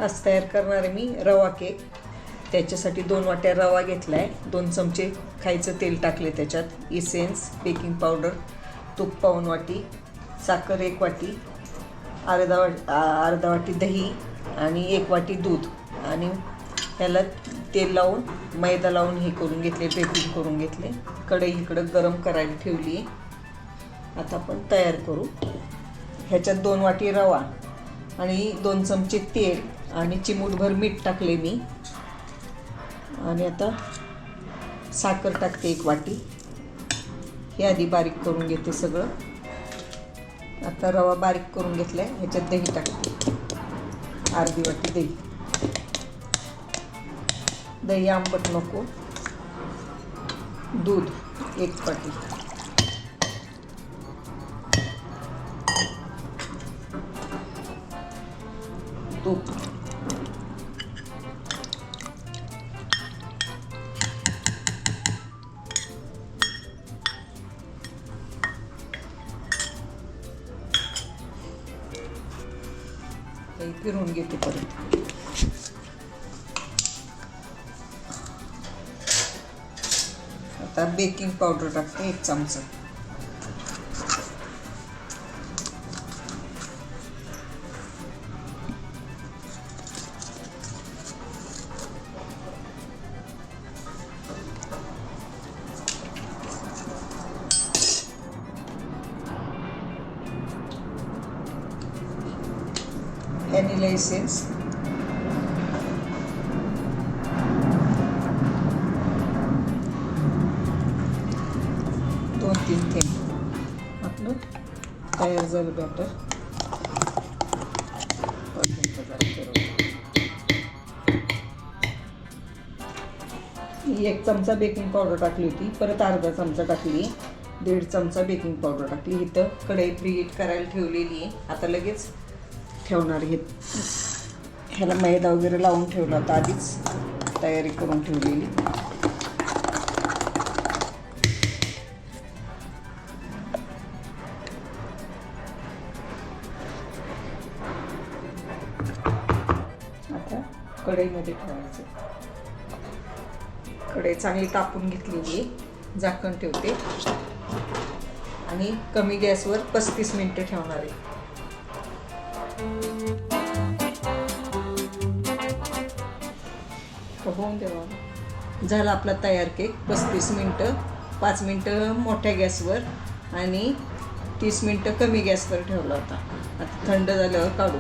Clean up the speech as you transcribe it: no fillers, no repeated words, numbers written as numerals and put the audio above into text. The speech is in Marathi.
आज तयार करणार आहे मी रवा केक. त्याच्यासाठी 2 वाट्या रवा घेतला आहे, 2 चमचे खायचं तेल टाकले, त्याच्यात इसेन्स, बेकिंग पावडर, तूप पाऊण वाटी, साखर 1 वाटी, अर्धा वाटी दही आणि 1 वाटी दूध आणि ह्याला तेल लावून मैदा लावून हे करून घेतले, ड्रेपिंग करून घेतले. कढई इकडं गरम करायला ठेवली आहे. आता आपण तयार करू. ह्याच्यात 2 वाटी रवा आणि 2 चमचे तेल आणि चिमूटभर मीठ टाकले मी. आणि आता साखर टाकते 1 वाटी. हे आधी बारीक करून घेते सगळं. आता रवा बारीक करून घेतला आहे. ह्याच्यात दही टाकते, अर्धी वाटी दही. दही आंबट नको. दूध 1 वाटी, तूप, फिरवून घेते परत. आता बेकिंग पावडर टाकते 1 चमचा. व्हॅनिला एसेन्स, दोन 3 थेंब. आपलं तयार झालं बॅटर. ही 1 चमचा बेकिंग पावडर टाकली होती, परत अर्धा चमचा टाकली, 1.5 चमचा बेकिंग पावडर टाकली. इथं कढई प्रीहीट करायला ठेवलेली आहे. आता लगेच ठेवणार आहे. ह्याला मैदा वगैरे लावून ठेवला होता, आधीच तयारी करून ठेवलेली. आता कढईमध्ये ठेवायचं. कढई चांगली तापून घेतलेली आहे. झाकण ठेवते आणि कमी गॅसवर 35 मिनिटं ठेवणार आहे. होऊन देवा. झाला आपला तयार केक. 35 मिनिटं, 5 मिनिटं मोठ्या गॅसवर आणि 30 मिनिटं कमी गॅसवर ठेवला होता. आता थंड झाल्यावर काढू.